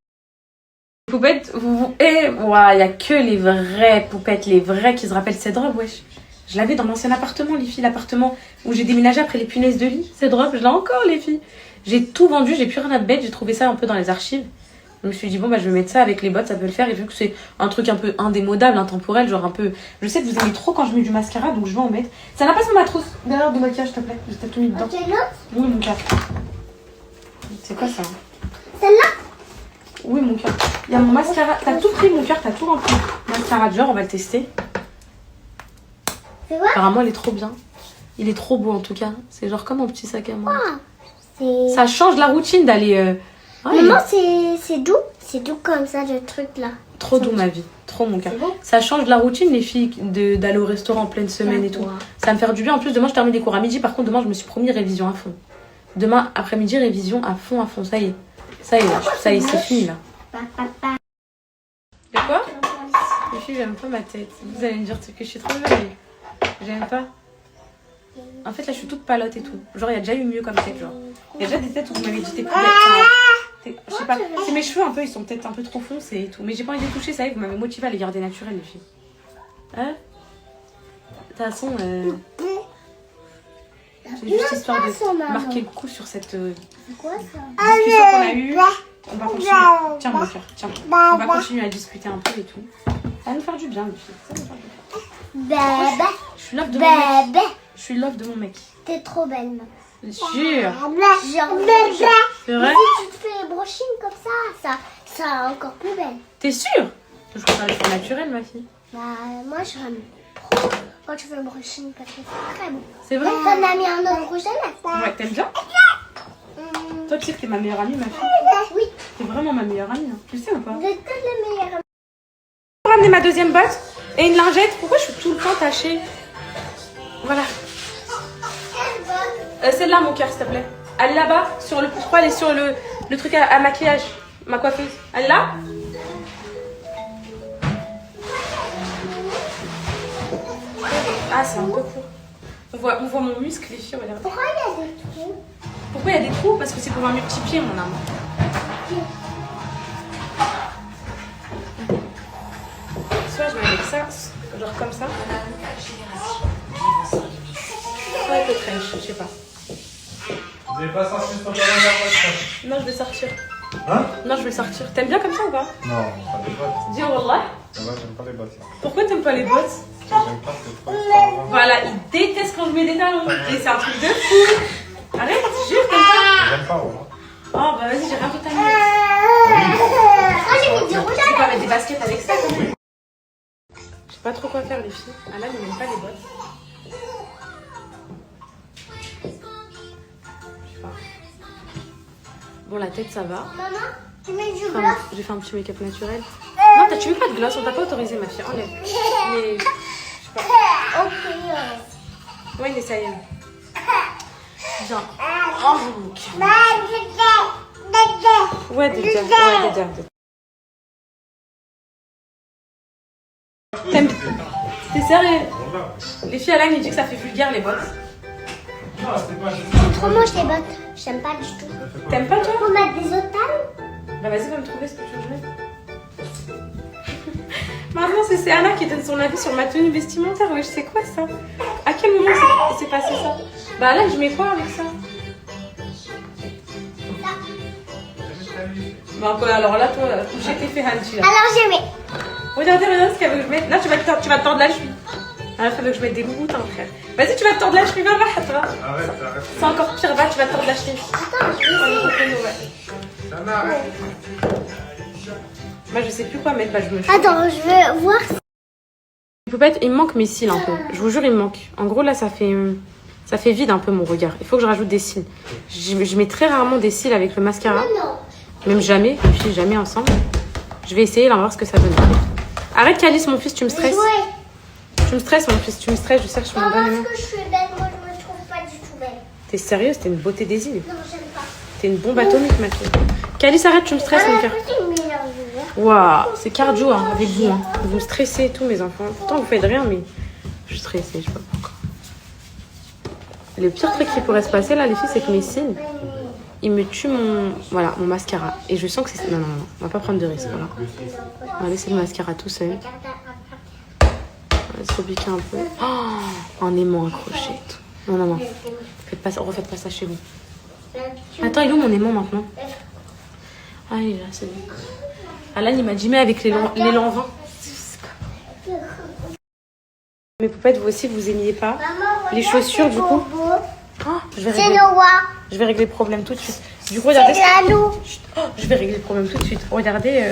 Poupettes, il y a que les vraies poupettes, les vraies qui se rappellent cette robe, wesh. Je l'avais dans l'ancien appartement, les filles, l'appartement où j'ai déménagé après les punaises de lit. Cette robe, je l'ai encore, les filles. J'ai tout vendu, j'ai plus rien à mettre, j'ai trouvé ça un peu dans les archives. Je me suis dit, bon, bah, je vais mettre ça avec les bottes, ça peut le faire. Et vu que c'est un truc un peu indémodable, intemporel, genre un peu. Je sais que vous aimez trop quand je mets du mascara, donc je vais en mettre. Ça n'a pas sur ma trousse derrière de maquillage, s'il te plaît. J'ai tout mis dedans. Ok, là. Oui, mon cœur. C'est quoi ça? Celle-là. Oui, mon cœur. Il y a mon mascara. T'as tout pris, mon cœur, t'as tout rempli. Mascara Dior, on va le tester. C'est quoi? Apparemment, il est trop bien. Il est trop beau en tout cas. C'est genre comme un petit sac à main. C'est... Ça change la routine d'aller. Maman, c'est doux. C'est doux comme ça, le truc là. Trop doux, ma vie. Trop, mon cœur. C'est bon. Ça change la routine, les filles, d'aller au restaurant en pleine semaine et tout. Ça va me faire du bien. En plus, demain, je termine les cours à midi. Par contre, demain, je me suis promis révision à fond. Demain, après-midi, révision à fond, à fond. Ça y est. Ça y est, là. Ça y est, c'est fini, là. De quoi? Les filles, j'aime pas ma tête. Vous allez me dire que je suis trop jolie. J'aime pas. En fait, là, je suis toute palote et tout. Genre, il y a déjà eu mieux comme tête, genre. Il y a déjà des têtes où vous m'avez dit t'es plus bête. Je sais pas. C'est mes cheveux un peu, ils sont peut-être un peu trop foncés et tout. Mais j'ai pas envie de les toucher, ça y est, vous m'avez motivé à les garder naturels, les filles. Hein? De toute façon, c'est juste histoire de marquer le coup sur cette discussion qu'on a eue. On va continuer. Tiens, mon cœur, tiens. On va continuer à discuter un peu et tout. Ça va nous faire du bien, les filles. Ça va nous faire du bien. Bébé. Je suis love de mon mec. Bébé. Je suis love de mon mec. T'es trop belle, maman. C'est sûr. Genre, C'est vrai? si tu te fais les brochines comme ça encore plus belle. T'es sûre? Je préfère les cheveux naturels, ma fille. Bah, moi, j'aime trop quand tu fais les brochines parce que c'est très beau. C'est vrai? T'en as mis un autre rouge à lèvres. Ouais, t'aimes bien? Toi, tu sais que t'es ma meilleure amie, ma fille. Oui, T'es vraiment ma meilleure amie, hein. Tu sais ou pas? vous êtes toutes les meilleures. Je vais ramener ma deuxième botte et une lingette. Pourquoi je suis tout le temps tachée? Voilà. Celle-là, mon cœur, s'il te plaît. Elle est là-bas, sur le. Je crois elle est sur le truc à maquillage. Ma coiffeuse. Elle est là? Ah, c'est un peu court. On voit mon muscle, les filles, regarde. Pourquoi il y a des trous? Pourquoi il y a des trous? Parce que c'est pour un multipied, mon âme. Soit je mets avec ça, genre comme ça. Soit avec le trench, je sais pas. Vous n'avez pas sorti ce pantalon là? Non, je vais sortir. Hein? Non, je vais sortir. T'aimes bien comme ça ou pas? Non, pas les bottes. Dis wallah. Là-bas, j'aime pas les bottes là. Pourquoi t'aimes pas les bottes? J'aime pas, c'est trop extravagant. Voilà, il déteste quand je mets des talons. Et c'est un truc de fou. Arrête, jure, t'aimes pas? J'aime pas, ouais. Oh, bah vas-y, j'ai rien fait ta Moi, j'ai mis du rouge Je peux pas mettre des baskets avec ça quand même. Je sais pas trop quoi faire, les filles. Alain, il n'aime pas les bottes. Je sais pas. Bon, la tête, ça va. Maman, tu mets du Enfin, blanc. j'ai fait un petit make-up naturel. Non, tu veux pas de gloss, on t'a pas autorisé, ma fille. Enlève. Mais, je sais pas. Ok. Ouais, mais ça y est. Viens. Oh, mon cœur. Ouais, déjà. Ouais, déjà. T'aimes? T'es sérieux? Les filles, Alain, il dit que ça fait vulgaire, les bottes. Non, c'est pas, c'est Trop moche les bottes. J'aime pas du tout. T'aimes pas, toi? Faut mettre des autres talons. Bah, vas-y, va me trouver ce que tu veux mettre. Maintenant, c'est Anna qui donne son avis sur ma tenue vestimentaire. Ouais, je sais quoi, ça? À quel moment s'est passé ça? Bah, là, je mets quoi avec ça? Bah, quoi, alors là, toi, j'ai été fait Hanchi, là. Alors j'ai mis. Regardez ce qu'elle veut que je mette. Là, tu vas te tordre la cheville. Ah, il faut que je mette des moutons, frère. Vas-y, tu vas te tordre la cheville, va, Arrête. c'est encore pire, va, tu vas te tordre la cheville. Attends, je vais essayer. Sana, arrête. Moi, je sais plus quoi mettre, bah, je me Attends, je vais voir. Poupette, il me manque mes cils un peu. Je vous jure, il me manque. En gros, là, ça fait vide un peu mon regard. Il faut que je rajoute des cils. Je mets très rarement des cils avec le mascara. Non. Même jamais, les filles, jamais ensemble. Je vais essayer, là, on va voir ce que ça donne. Arrête, Calice, mon fils, tu me stresses. Tu me stresses, mon fils, tu me stresses. Je cherche mon bon Maman, aimant. est-ce que je suis belle? Moi, je me trouve pas du tout belle. T'es sérieuse? T'es une beauté des îles. Non, j'aime pas. T'es une bombe atomique, ma fille. Calice, arrête, tu me stresses, mon cœur. Waouh, c'est cardio hein, avec vous. Hein. Vous me stressez et tout, mes enfants. Pourtant, vous faites rien, mais je suis stressée, je sais pas pourquoi. Le pire truc qui pourrait se passer, là, les filles, c'est que mes cils, ils me tuent mon mascara. Et je sens que c'est... Non, on va pas prendre de risque, voilà. On va laisser le mascara tout seul. On va se repiquer un peu. Oh, un aimant accroché et tout. Non. Refaites pas ça chez vous. Attends, il est où mon aimant maintenant? Ah, il est là, c'est bon. Alan, il m'a dit, mais avec l'élan 20. Mes poupettes, vous aussi, vous aimiez pas les chaussures, du coup. Oh, je vais régler le problème tout de suite. Du coup, regardez. Je vais régler le problème tout de suite. Regardez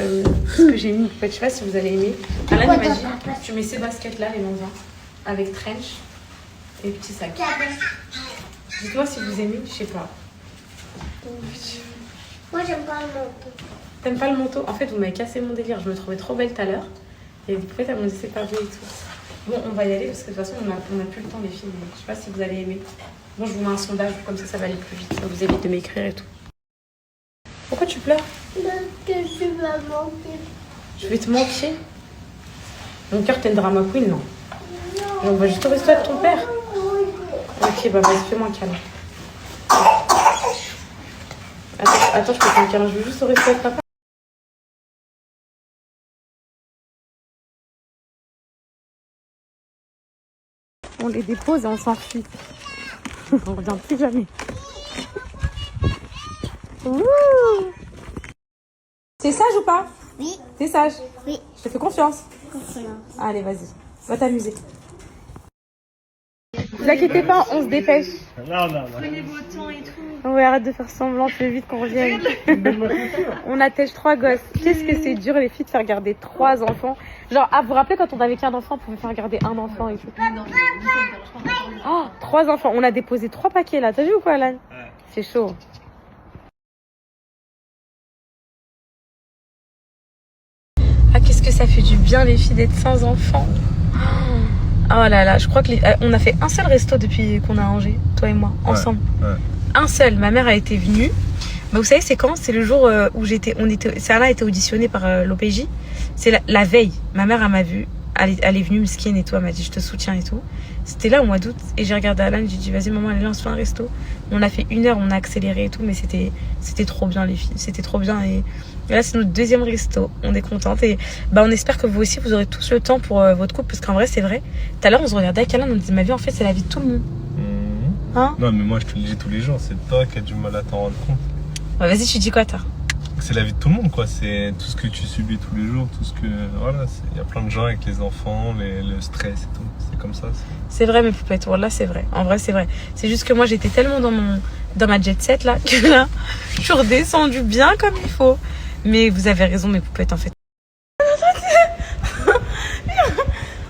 ce que j'ai mis. Je sais pas si vous allez aimer. Alan, il m'a dit, tu mets ces baskets-là, les longs 20, avec trench et petit sac. Dites-moi si vous aimez, je sais pas. Moi, j'aime pas le manteau. T'aimes pas le manteau? En fait, vous m'avez cassé mon délire. Je me trouvais trop belle tout à l'heure. Et vous pouvez m'ont dit c'est pas beau et tout. Bon, on va y aller parce que de toute façon, on a plus le temps, les filles. Je sais pas si vous allez aimer. Bon, je vous mets un sondage, comme ça va aller plus vite. Ça vous évite de m'écrire et tout. Pourquoi tu pleures? Parce que tu vas manquer. Je vais te manquer. Mon cœur, t'es une drama queen, non? On va juste au resto avec ton père. Ok, bah vas-y, fais-moi un câlin. Attends, je peux faire un câlin. Je veux juste au resto avec papa. On les dépose et on s'enfuit. On revient plus jamais. T'es sage ou pas? Oui. T'es sage? Oui. Je te fais confiance. Allez, vas-y. Va t'amuser. Ne vous inquiétez pas, on se dépêche. Non. Prenez votre temps et tout. Ouais, arrête de faire semblant, tu veux vite qu'on revienne. On attèche 3 gosses. Qu'est-ce que c'est dur, les filles, de faire garder 3 enfants. Genre, vous vous rappelez quand on avait qu'un enfant, on pouvait faire garder un enfant et tout. Oh, 3 enfants. On a déposé 3 paquets là. T'as vu ou quoi, Alan? C'est chaud. Ah, qu'est-ce que ça fait du bien, les filles, d'être sans enfants. Oh là là, je crois que on a fait un seul resto depuis qu'on a Angers, toi et moi, ensemble. Ouais. Un seul. Ma mère a été venue. Mais vous savez, c'est quand? C'est le jour où Sarah a été auditionnée par l'OPJ. C'est la veille. Ma mère, elle m'a vue. Elle est venue, Mskine et tout. Elle m'a dit, je te soutiens et tout. C'était là au mois d'août. Et j'ai regardé Alan, j'ai dit, vas-y, maman, allez, lance-toi un resto. On a fait 1 heure, on a accéléré et tout. Mais c'était trop bien, les filles. C'était trop bien. Et là, c'est notre 2e resto. On est contente. Et bah, on espère que vous aussi, vous aurez tous le temps pour votre couple. Parce qu'en vrai, c'est vrai. Tout à l'heure, on se regardait avec Alan. On disait, ma vie, en fait, c'est la vie de tout le monde. Hein? Non, mais moi, je te le dis tous les jours. C'est toi qui as du mal à t'en rendre compte. Ouais, vas-y, tu dis quoi, toi? C'est la vie de tout le monde, quoi. C'est tout ce que tu subis tous les jours, tout ce que... Voilà, il y a plein de gens avec les enfants, le stress et tout. C'est comme ça. C'est vrai, mes poupettes. Voilà, c'est vrai. En vrai, c'est vrai. C'est juste que moi, j'étais tellement dans ma jet set, là, que là, je suis redescendue bien comme il faut. Mais vous avez raison, mes poupettes, en fait. On est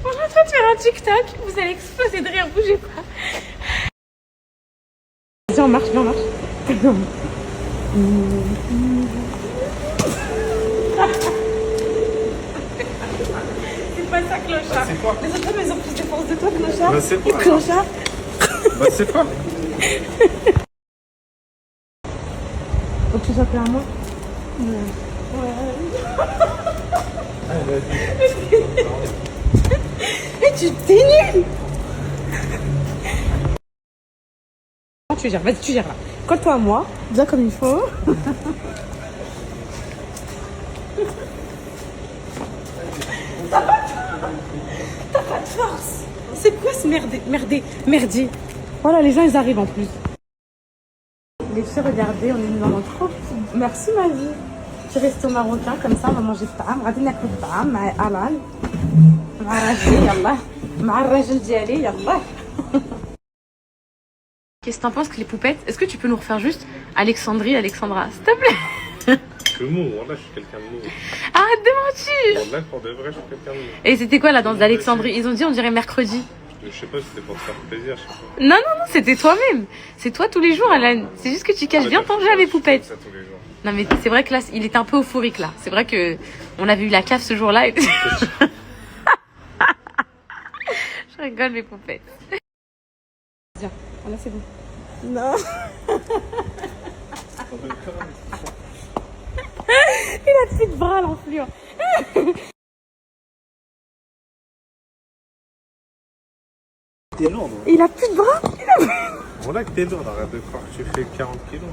en train de faire un TikTok. Vous allez exploser de rire. Bougez pas. Vas-y, on marche, on marche. C'est pas ça, clochard. C'est quoi? Les autres hommes, ils ont plus de force de toi, clochard. Bah, c'est quoi? Clochard. Bah, c'est quoi? Faut que tu sois clair à moi. Mais tu t'es nul. Tu gères, vas-y, tu gères là. Colle-toi à moi, bien comme il faut. T'as pas de force. C'est quoi ce merdier? Voilà, les gens, ils arrivent en plus. Les filles, regardez, on est dans notre trop. Merci, ma vie. Petit resto marocain, comme ça, on va manger pam. Radina Koudbam, Alan. Qu'est-ce que t'en penses que les poupettes? Est-ce que tu peux nous refaire juste Alexandrie, Alexandra, s'il te plaît? Que mou, voilà, je suis quelqu'un de mou. Arrête de mentir! Voilà, pour de vrai, je suis quelqu'un de mou. Et c'était quoi la danse d'Alexandrie? Ils ont dit on dirait mercredi. Je sais pas, c'était pour te faire plaisir, je sais pas. Non, non, non, c'était toi-même. C'est toi tous les jours, Alan. C'est juste que tu caches bien ton jeu à mes poupettes. Ça tous les jours. Non, mais c'est vrai que là, il était un peu euphorique là. C'est vrai que on avait eu la cave ce jour-là. Et... Je rigole, mes poupettes. Viens, là c'est bon. Non. Il a plus de bras, l'enflure. T'es lourd, non? Il a plus de bras. Voilà que t'es lourd, arrête de croire que tu fais 40 kilos.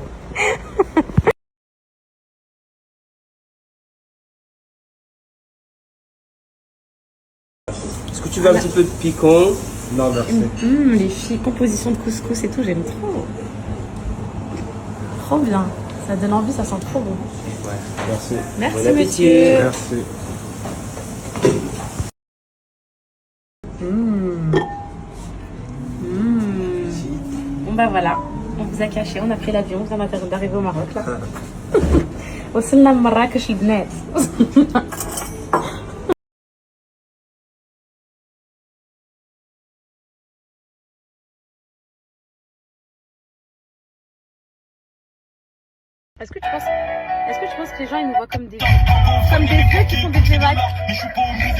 Est-ce que tu veux un petit peu de piquant? Non, merci. Les filles, composition de couscous et tout, j'aime trop. Trop bien. Ça donne envie, ça sent trop bon. Ouais. Merci. Merci, Bon appétit. monsieur. Merci. Bon bah voilà, on vous a caché, on a pris l'avion, on vient d'arriver au Maroc là. وصلنا مراكش البنات. Est-ce que tu penses que les gens ils nous voient comme des vieux qui font des playback?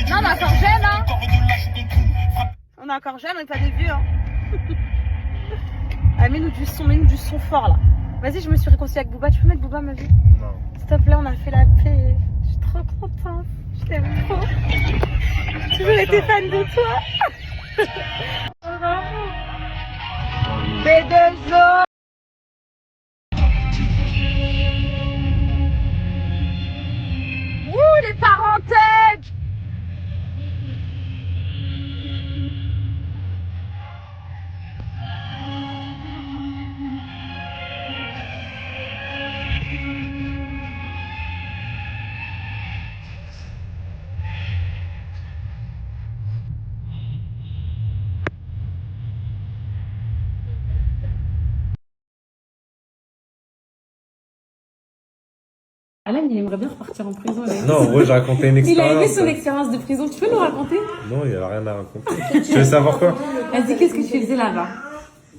Non, on est encore jeunes, hein. On est encore jeunes, on n'est pas des vieux, hein. Ah, mets-nous du son fort là. Vas-y, je me suis réconciliée avec Booba. Tu peux mettre Booba, ma vie? Non. S'il te plaît, on a fait la paix. Je suis trop contente. Je t'aime trop. J'ai toujours été fan de toi. B2O. Ouh, les parenthèses. Alan, il aimerait bien repartir en prison. Non, ouais, j'ai raconté une Il a expérience. aimé son expérience de prison. Tu peux nous raconter? Non, il n'y a rien à raconter. Tu veux savoir quoi? Vas-y, qu'est-ce que tu faisais là-bas?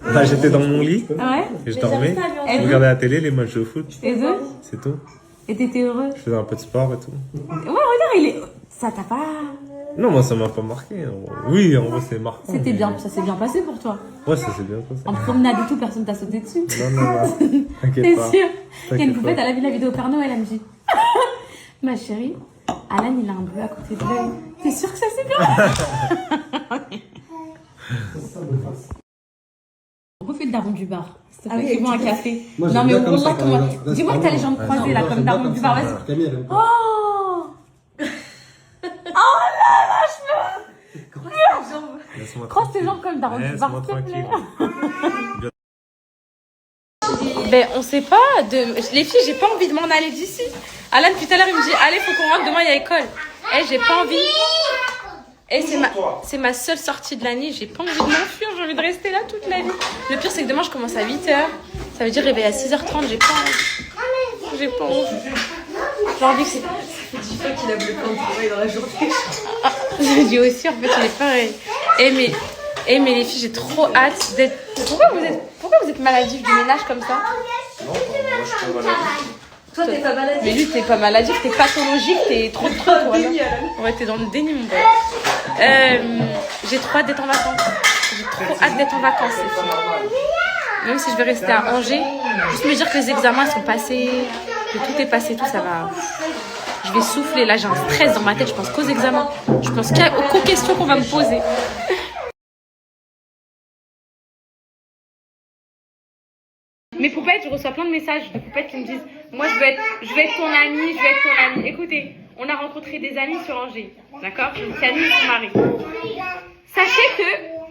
Là, j'étais dans mon lit, Ah ouais? et je dormais, Et je regardais la télé, les matchs de foot, Et deux? c'est tout. Et t'étais heureux? Je faisais un peu de sport et tout. Ouais, regarde, il est... Ça t'a pas... Non, moi, ça m'a pas marqué. Oui, en vrai, c'est marquant. C'était mais- bien, ça s'est bien passé pour toi. Ouais, ça s'est bien passé. En promenade et tout, personne t'a sauté dessus. Non, non, non. T'inquiète T'es pas. sûr? Il y a une T'inquiète poupette, pas. elle a vu la vidéo Père Noël, elle me dit. Ma chérie, Alan, il a un bleu à côté de l'œil. T'es sûr que ça c'est bien? Refais le daron du bar. S'il te plaît, fais-moi un café. Non mais wallah, comment... Dis-moi que t'as les jambes croisées là, comme daron du bar, vas-y. Oh! Oh là là, je me... Laisse-moi Croise tes tranquille. jambes comme daron du bar, Laisse-moi s'il te plaît. tranquille. Ben, on sait pas. Les filles, j'ai pas envie de m'en aller d'ici. Alan, tout à l'heure, il me dit allez, faut qu'on rentre, demain, il y a école. Eh, j'ai pas envie. Et c'est ma seule sortie de l'année. J'ai pas envie de m'enfuir, j'ai envie de rester là toute la vie. Le pire, c'est que demain, je commence à 8h. Ça veut dire réveil à 6h30. J'ai pas envie. J'ai pas envie. J'ai envie que c'est. Ça fait 10 fois qu'il a le plan de travail dans la journée. J'ai dit aussi, en fait, il est pareil. Mais les filles, j'ai trop hâte d'être. Pourquoi vous êtes maladif du ménage comme ça? Non, moi, je suis pas malade. Toi, t'es pas maladif. Mais lui, t'es pas maladif, t'es pathologique, t'es trop de trucs, toi. Ouais, t'es dans le déni, mon gars. J'ai trop hâte d'être en vacances. J'ai trop hâte d'être en vacances. Même si je vais rester à Angers, juste me dire que les examens sont passés, que tout est passé, tout ça va. Je vais souffler. Là, j'ai un stress dans ma tête. Je pense qu'aux examens. Je pense qu'aux questions qu'on va me poser. Mes poupettes, je reçois plein de messages de poupettes qui me disent moi je veux être ton amie, je veux être ton amie. Écoutez, on a rencontré des amis sur Angers, d'accord? Camille et son mari. Sachez que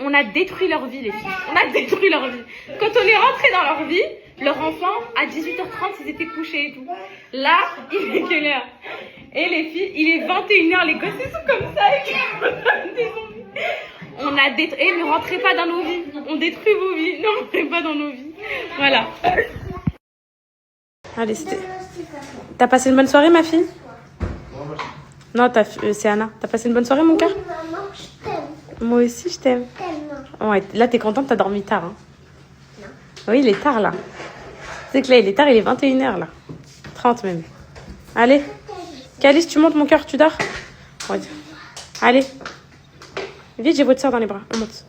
on a détruit leur vie, les filles. On a détruit leur vie. Quand on est rentré dans leur vie, leur enfant, à 18h30, ils étaient couchés et tout. Là, il est quelle heure? Et les filles, il est 21h, les gosses ils sont comme ça. On a détruit. Eh, ne rentrez pas dans nos vies. On détruit vos vies. Ne rentrez pas dans nos vies. Voilà. Allez, c'était. T'as passé une bonne soirée, ma fille? Non, c'est Anna. T'as passé une bonne soirée, mon cœur? Maman, je t'aime. Moi aussi, je t'aime. Tellement. Ouais, là, t'es contente, t'as dormi tard. Hein. Non. Oui, il est tard, là. C'est que là, il est tard, il est 21h, là. 30 même. Allez. Calice, tu montes, mon cœur, tu dors? Ouais. Allez. Vite, j'ai votre soeur dans les bras. On monte.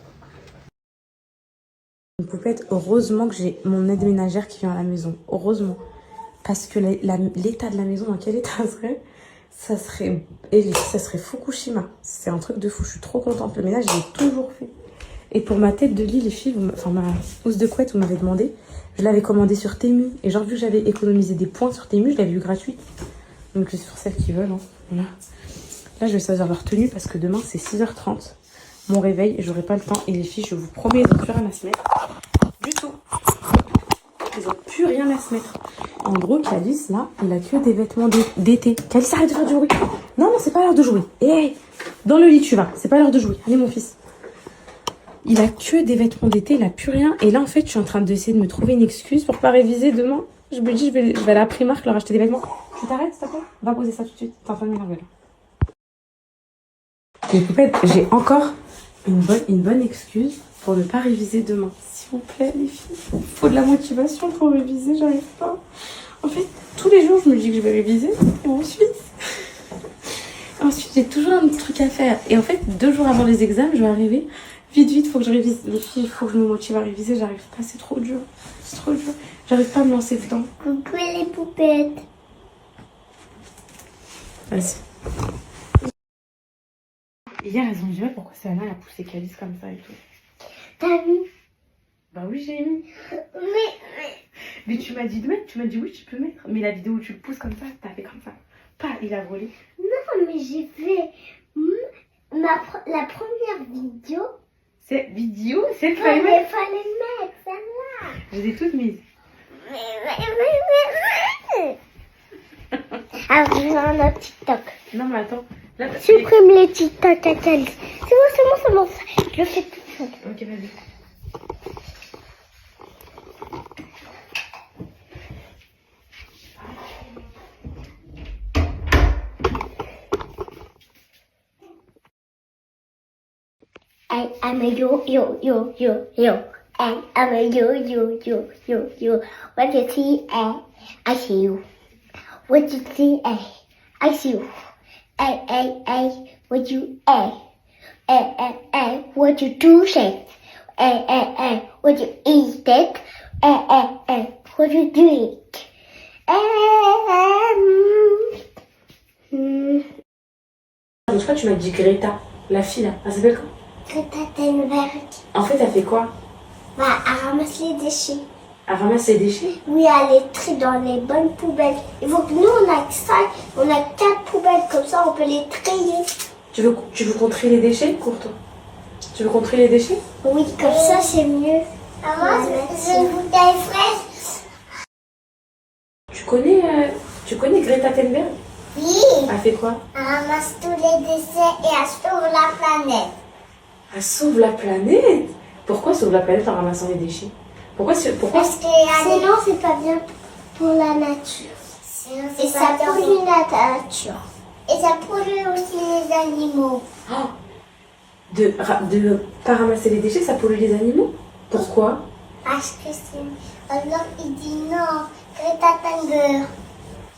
Une poupette, heureusement que j'ai mon aide ménagère qui vient à la maison. Heureusement. Parce que l'état de la maison, dans quel état ça serait Fukushima. C'est un truc de fou. Je suis trop contente. Le ménage, je l'ai toujours fait. Et pour ma tête de lit, les filles, ma housse de couette, vous m'avez demandé. Je l'avais commandée sur Temu. Et genre, vu que j'avais économisé des points sur Temu, je l'avais eu gratuite. Donc, c'est sur celles qui veulent. Hein. Voilà. Là, je vais choisir leur tenue parce que demain, c'est 6h30. Mon réveil, et j'aurai pas le temps. Et les filles, je vous promets, ils n'ont plus rien à se mettre. Du tout. Ils n'ont plus rien à se mettre. En gros, Calice, là, il a que des vêtements d'été. Calice, arrête de faire du bruit. Non, c'est pas l'heure de jouer. Hé, dans le lit, tu vas. C'est pas l'heure de jouer. Allez, mon fils. Il a que des vêtements d'été, il a plus rien. Et là, en fait, je suis en train d'essayer de me trouver une excuse pour pas réviser demain. Je me dis, je vais aller à la Primark leur acheter des vêtements. Tu t'arrêtes, s'il te plaît? Va poser ça tout de suite. T'es en train de m'énerver, là. Les poupettes, j'ai encore une bonne excuse pour ne pas réviser demain. S'il vous plaît, les filles. Il faut de la motivation pour réviser, j'arrive pas. En fait, tous les jours, je me dis que je vais réviser. Et ensuite, j'ai toujours un truc à faire. Et en fait, 2 jours avant les examens, je vais arriver. Vite, faut que je révise. Les filles, il faut que je me motive à réviser. J'arrive pas, c'est trop dur. C'est trop dur. J'arrive pas à me lancer dedans. Coucou les poupettes. Vas-y. Hier, elles ont dit, ouais, pourquoi Anna a poussé Calice comme ça et tout. T'as vu? Bah oui, j'ai mis. Mais tu m'as dit de mettre, tu m'as dit oui, tu peux mettre. Mais la vidéo où tu le pousses comme ça, t'as fait comme ça. Pas, il a volé. Non, mais j'ai fait la première vidéo. C'est vidéo, c'est le Il fallait mettre. fallait mettre celle-là. Je les ai toutes mises. Alors, je vais faire un TikTok. Non, mais attends. Là, Supprime les TikTok à Calice. C'est bon. Je le fais toute seule. Ok, vas-y. I'm a yo. I'm a yo. What you see, I see you. What you see, I see you. What you, what you do, say. What you eat it. What you do it. Je crois que tu m'as dit Greta, la fille là. Elle s'appelle comment? Greta Thunberg. En fait, elle fait quoi? Bah, elle ramasse les déchets. Elle ramasse ses déchets. Oui, elle les trie dans les bonnes poubelles. Il faut que nous, on a que ça. On a 4 poubelles, comme ça, on peut les trier. Tu veux qu'on trie les déchets? Cours-toi. Tu veux qu'on trie les déchets? Oui, comme ça, c'est mieux. Maman, c'est une bouteille fraîche. Tu connais Greta Thunberg? Oui. Elle fait quoi? Elle ramasse tous les déchets et elle sauve la planète. Elle sauve la planète? Pourquoi sauve la planète en ramassant les déchets? Pourquoi Parce que sinon, c'est pas bien pour la nature. Et ça pollue la nature. Et ça pollue aussi les animaux. Oh, de pas ramasser les déchets, ça pollue les animaux? Pourquoi? Parce que c'est... Alors, il dit non, Greta Thunberg.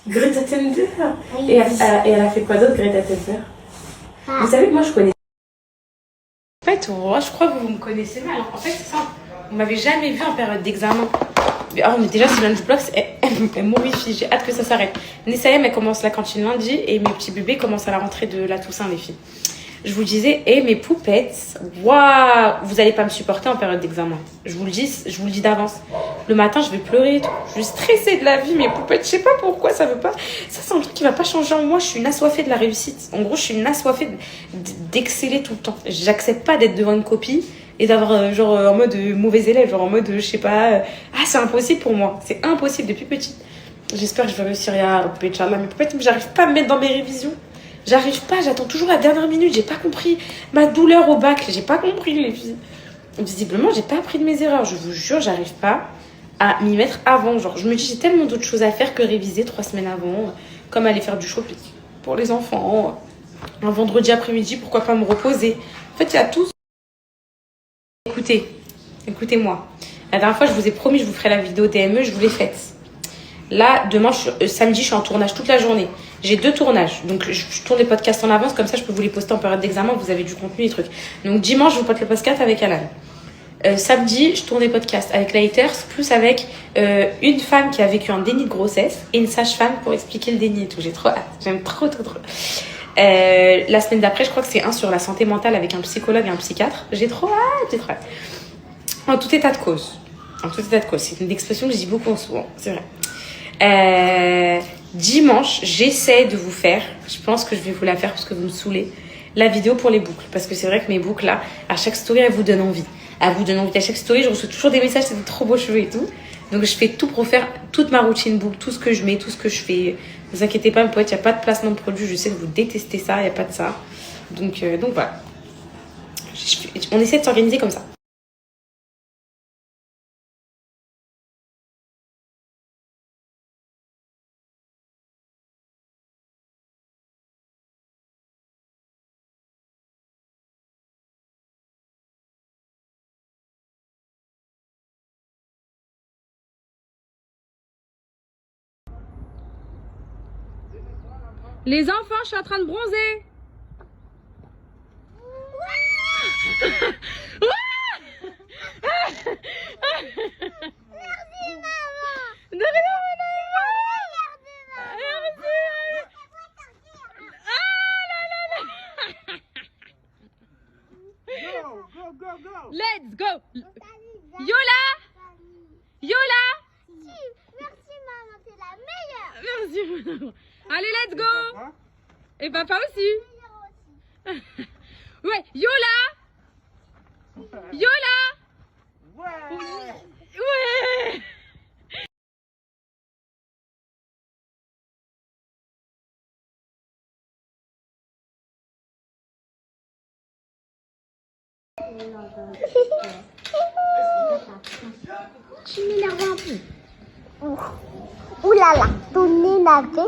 Greta Thunberg? Oui. Et elle a fait quoi d'autre, Greta Thunberg? Vous savez que moi, je connais... En fait, moi, je crois que vous me connaissez mal. En fait, c'est ça. Vous m'avez jamais vu en période d'examen. Oh, mais déjà, c'est Lunchbox, elle m'horrifie. J'ai hâte que ça s'arrête. Nessaïm, elle commence la cantine lundi et mes petits bébés commencent à la rentrée de la Toussaint, les filles. Je vous disais, mes poupettes, waouh, vous allez pas me supporter en période d'examen. Je vous le dis d'avance. Le matin, je vais pleurer et tout. Je suis stressée de la vie, mes poupettes. Je sais pas pourquoi ça veut pas. Ça, c'est un truc qui va pas changer en moi. Je suis une assoiffée de la réussite. En gros, je suis une assoiffée d'exceller tout le temps. J'accepte pas d'être devant une copie et d'avoir genre en mode mauvais élève, genre en mode je sais pas. Ah, c'est impossible pour moi. C'est impossible depuis petite. J'espère que je vais réussir à Inch'Allah. Mais peut-être que j'arrive pas à me mettre dans mes révisions. J'arrive pas, j'attends toujours la dernière minute. J'ai pas compris ma douleur au bac. J'ai pas compris les filles. Visiblement, j'ai pas appris de mes erreurs. Je vous jure, j'arrive pas à m'y mettre avant. Genre, je me dis, j'ai tellement d'autres choses à faire que réviser 3 semaines avant. Comme aller faire du shopping pour les enfants. Un vendredi après-midi, pourquoi pas me reposer. En fait, il y a tout. Écoutez-moi. La dernière fois, je vous ai promis, je vous ferai la vidéo DME, je vous l'ai faite. Là, demain, samedi, je suis en tournage toute la journée. J'ai 2 tournages. Donc, je tourne les podcasts en avance. Comme ça, je peux vous les poster en période d'examen. Vous avez du contenu et trucs. Donc, dimanche, je vous poste le podcast avec Alan. Samedi, je tourne des podcasts avec Lighters, plus avec une femme qui a vécu un déni de grossesse et une sage-femme pour expliquer le déni et tout. J'ai trop hâte. J'aime trop. La semaine d'après, je crois que c'est un sur la santé mentale avec un psychologue et un psychiatre. J'ai trop hâte. En tout état de cause. C'est une expression que je dis beaucoup en souvent. C'est vrai. Dimanche, j'essaie de vous faire, je pense que je vais vous la faire parce que vous me saoulez, la vidéo pour les boucles. Parce que c'est vrai que mes boucles là, à chaque story, elles vous donnent envie. À chaque story, je reçois toujours des messages, c'est de trop beaux cheveux et tout. Donc je fais tout pour faire toute ma routine boucle, tout ce que je mets, tout ce que je fais. Ne vous inquiétez pas, mes poètes, il n'y a pas de placement de produit. Je sais que vous détestez ça, il n'y a pas de ça. Donc voilà. On essaie de s'organiser comme ça. Les enfants, je suis en train de bronzer. Merci, maman. De rien, Let's go. Yola. Merci, maman, t'es la meilleure. Merci. Allez, let's go. Et papa aussi. Ouais, Yola. Ouais. Tu m'énerves un peu. Ouh là là, ton énervé.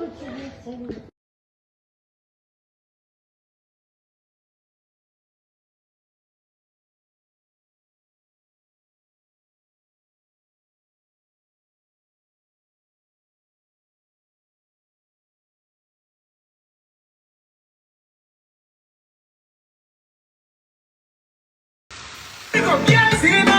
Bien, c'est